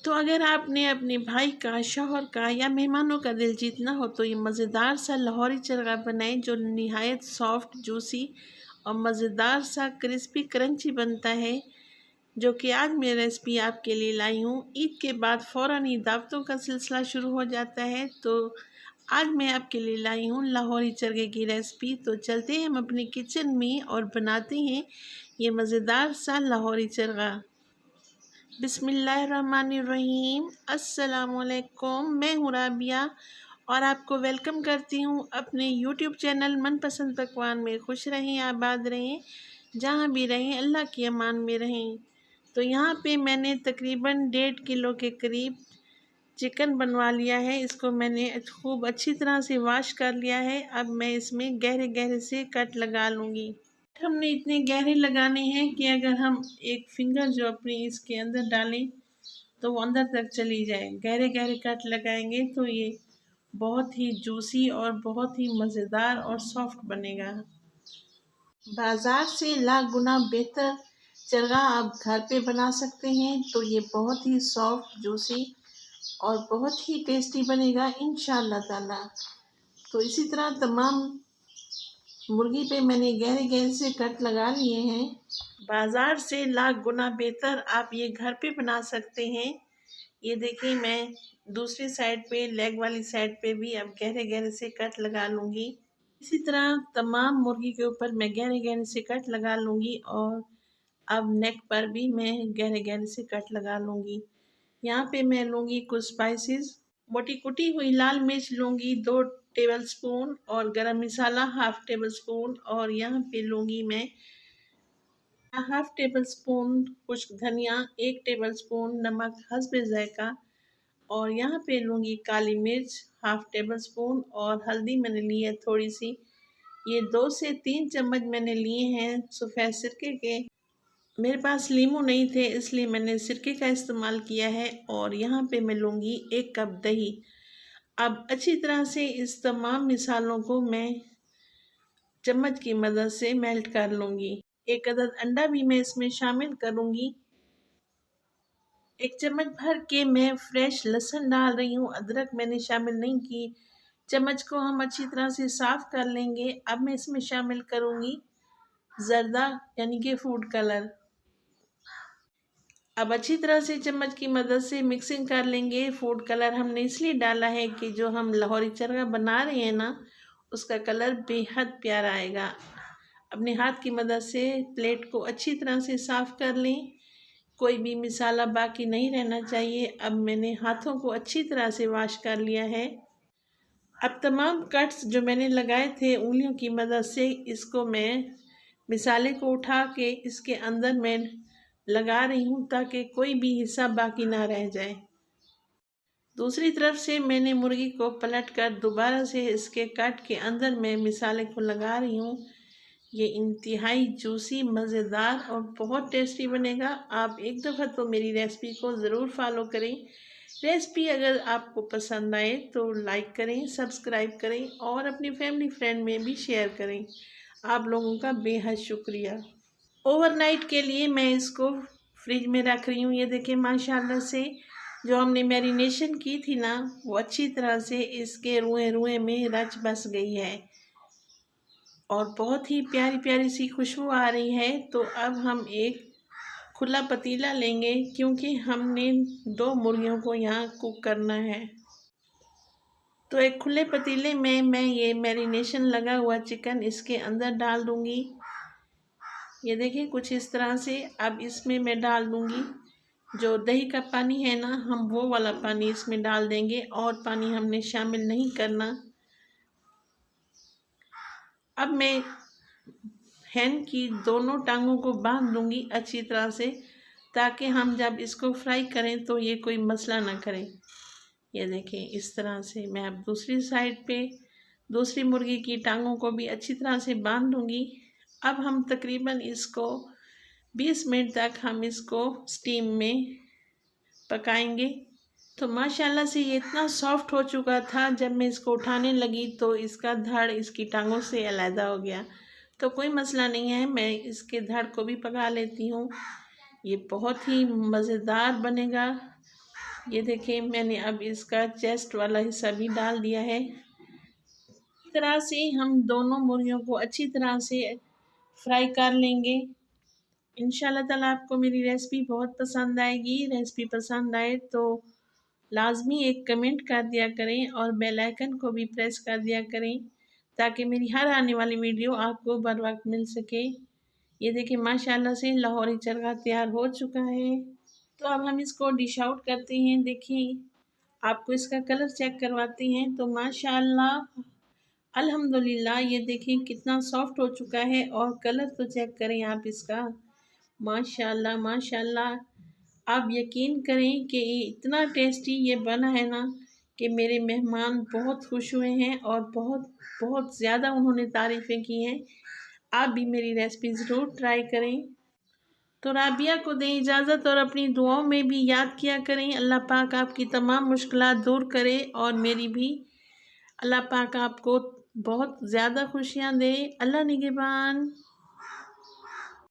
तो अगर आपने अपने भाई का, शौहर का या मेहमानों का दिल जीतना हो तो ये मज़ेदार सा लाहौरी चरगा बनाएं जो निहायत सॉफ्ट, जूसी और मज़ेदार सा क्रिस्पी क्रंची बनता है, जो कि आज मैं रेसिपी आपके लिए लाई हूँ। ईद के बाद फ़ौरन ही दावतों का सिलसिला शुरू हो जाता है, तो आज मैं आपके लिए लाई हूँ लाहौरी चरगे की रेसिपी। तो चलते हैं हम अपने किचन में और बनाते हैं ये मज़ेदार सा लाहौरी चरगा। बिस्मिल्लाहिर्रहमानिर्रहीम। अस्सलामुअलैकुम। मैं हूँ राबिया और आपको वेलकम करती हूँ अपने यूट्यूब चैनल मनपसंद पकवान में। खुश रहें, आबाद रहें, जहाँ भी रहें अल्लाह की अमान में रहें। तो यहाँ पे मैंने तकरीबन 1.5 किलो के करीब चिकन बनवा लिया है। इसको मैंने खूब अच्छी तरह से वॉश कर लिया है। अब मैं इसमें गहरे गहरे से कट लगा लूँगी। हमने इतने गहरे लगाने हैं कि अगर हम एक फिंगर जो अपनी इसके अंदर डालें तो वो अंदर तक चली जाए। गहरे गहरे कट लगाएंगे तो ये बहुत ही जूसी और बहुत ही मज़ेदार और सॉफ्ट बनेगा। बाज़ार से लाख गुना बेहतर चरगा आप घर पे बना सकते हैं। तो ये बहुत ही सॉफ्ट, जूसी और बहुत ही टेस्टी बनेगा इंशाअल्लाह ताला। तो इसी तरह तमाम मुर्गी पे मैंने गहरे गहरे से कट लगा लिए हैं। बाज़ार से लाख गुना बेहतर आप ये घर पे बना सकते हैं। ये देखिए, मैं दूसरी साइड पे, लेग वाली साइड पे भी अब गहरे गहरे से कट लगा लूँगी। इसी तरह तमाम मुर्गी के ऊपर मैं गहरे गहरे से कट लगा लूँगी और अब नेक पर भी मैं गहरे गहरे से कट लगा लूँगी। यहाँ पे मैं लूँगी कुछ स्पाइसेस। मोटी कुटी हुई लाल मिर्च लूँगी 2 टेबलस्पून और गरम मसाला 1/2 टेबलस्पून और यहाँ पे लूँगी मैं 1/2 टेबलस्पून कुछ धनिया, 1 टेबलस्पून नमक हस्बे ज़ायक़ा और यहाँ पे लूँगी काली मिर्च 1/2 टेबलस्पून और हल्दी मैंने ली है थोड़ी सी। ये 2 से 3 चम्मच मैंने लिए हैं सफ़ेद सिरके के। मेरे पास लीमू नहीं थे इसलिए मैंने सिरके का इस्तेमाल किया है। और यहाँ पे मैं लूँगी 1 कप दही। अब अच्छी तरह से इस तमाम मिसालों को मैं चम्मच की मदद से मेल्ट कर लूँगी। 1 अदद अंडा भी मैं इसमें शामिल करूँगी। 1 चम्मच भर के मैं फ्रेश लहसुन डाल रही हूँ, अदरक मैंने शामिल नहीं की। चम्मच को हम अच्छी तरह से साफ़ कर लेंगे। अब मैं इसमें शामिल करूँगी ज़र्दा यानी कि फूड कलर। अब अच्छी तरह से चम्मच की मदद से मिक्सिंग कर लेंगे। फूड कलर हमने इसलिए डाला है कि जो हम लाहौरी चरगा बना रहे हैं ना, उसका कलर बेहद प्यारा आएगा। अपने हाथ की मदद से प्लेट को अच्छी तरह से साफ़ कर लें, कोई भी मिसाला बाकी नहीं रहना चाहिए। अब मैंने हाथों को अच्छी तरह से वॉश कर लिया है। अब तमाम कट्स जो मैंने लगाए थे उंगलियों की मदद से, इसको मैं मिसाले को उठा के इसके अंदर मैं लगा रही हूँ ताकि कोई भी हिस्सा बाकी ना रह जाए। दूसरी तरफ से मैंने मुर्गी को पलट कर दोबारा से इसके कट के अंदर मैं मिसाले को लगा रही हूँ। ये इंतहाई जूसी, मज़ेदार और बहुत टेस्टी बनेगा। आप एक दफ़ा तो मेरी रेसिपी को ज़रूर फॉलो करें। रेसिपी अगर आपको पसंद आए तो लाइक करें, सब्सक्राइब करें और अपनी फैमिली फ्रेंड में भी शेयर करें। आप लोगों का बेहद शुक्रिया। ओवरनाइट के लिए मैं इसको फ्रिज में रख रही हूँ। ये देखिए, माशाल्लाह से जो हमने मैरिनेशन की थी ना, वो अच्छी तरह से इसके रुएं रुएं में रच बस गई है और बहुत ही प्यारी प्यारी सी खुशबू आ रही है। तो अब हम एक खुला पतीला लेंगे क्योंकि हमने 2 मुर्गियों को यहाँ कुक करना है। तो एक खुले पतीले में मैं ये मैरिनेशन लगा हुआ चिकन इसके अंदर डाल दूँगी। ये देखिए कुछ इस तरह से। अब इसमें मैं डाल दूँगी जो दही का पानी है ना, हम वो वाला पानी इसमें डाल देंगे और पानी हमने शामिल नहीं करना। अब मैं हैन की दोनों टांगों को बांध दूँगी अच्छी तरह से ताकि हम जब इसको फ्राई करें तो ये कोई मसला ना करे। ये देखें, इस तरह से मैं अब दूसरी साइड पे दूसरी मुर्गी की टांगों को भी अच्छी तरह से बांध दूँगी। अब हम तकरीबन इसको 20 मिनट तक हम इसको स्टीम में पकाएंगे। तो माशाल्लाह से ये इतना सॉफ्ट हो चुका था, जब मैं इसको उठाने लगी तो इसका धड़ इसकी टांगों से अलहदा हो गया। तो कोई मसला नहीं है, मैं इसके धड़ को भी पका लेती हूँ। ये बहुत ही मज़ेदार बनेगा, ये देखिए मैंने अब इसका चेस्ट वाला हिस्सा भी डाल दिया है। इस तरह से हम दोनों मुर्गियों को अच्छी तरह से फ्राई कर लेंगे। इंशाल्लाह ताला आपको मेरी रेसिपी बहुत पसंद आएगी। रेसिपी पसंद आए तो लाजमी एक कमेंट कर दिया करें और बेल आइकन को भी प्रेस कर दिया करें ताकि मेरी हर आने वाली वीडियो आपको बर वक्त मिल सके। ये देखिए माशाल्लाह से लाहौरी चरगा तैयार हो चुका है। तो अब हम इसको डिश आउट करते हैं। देखिए आपको इसका कलर चेक करवाते हैं तो माशाल्लाह अल्हम्दुलिल्लाह ये देखिए कितना सॉफ्ट हो चुका है और कलर तो चेक करें आप इसका। माशाल्लाह माशाल्लाह आप यकीन करें कि इतना टेस्टी ये बना है ना कि मेरे मेहमान बहुत खुश हुए हैं और बहुत बहुत ज़्यादा उन्होंने तारीफ़ें की हैं। आप भी मेरी रेसिपी ज़रूर ट्राई करें। तो राबिया को दें इजाज़त और अपनी दुआओं में भी याद किया करें। अल्लाह पाक आपकी तमाम मुश्किलात दूर करे और मेरी भी। अल्लाह पाक आपको बहुत ज़्यादा खुशियाँ दे। अल्लाह निगहबान।